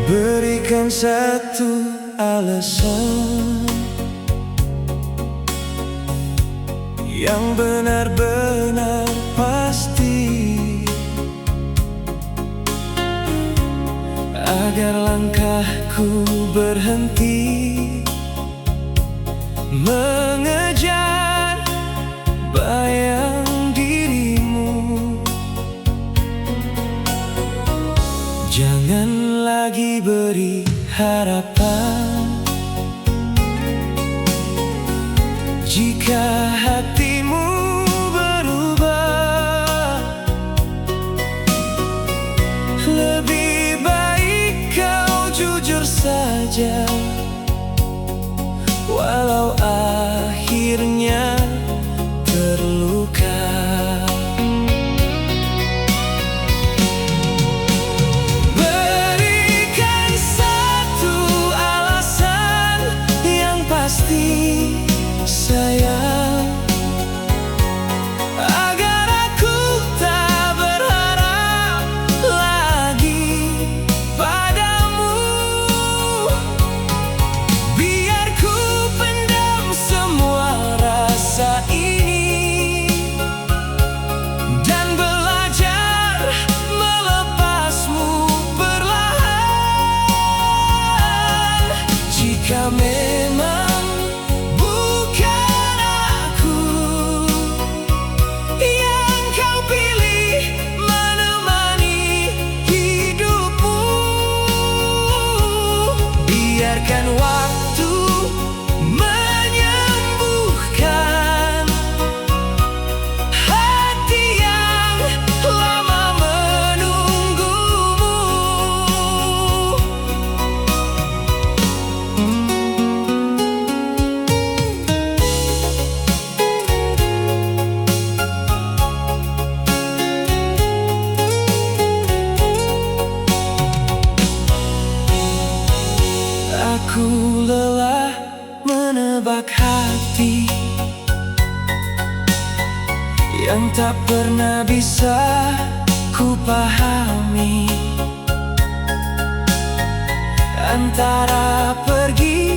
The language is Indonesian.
Berikan satu alasan yang benar-benar pasti, agar langkahku berhenti mengejar bayang dirimu. Jangan lagi beri harapan jika hatimu berubah. Lebih baik kau jujur saja, walau akhirnya terluka. Berikan satu alasan yang pasti, sayang, agar aku tak berharap lagi padamu. Biar ku pendam semua rasa ini dan belajar melepasmu perlahan. Jika memang bukan aku yang kau pilih menemani hidupmu, biarkan waktu menyembuhkan hati yang lama menunggumu. Aku lelah menebak hati yang tak pernah bisa ku pahami. Antara pergi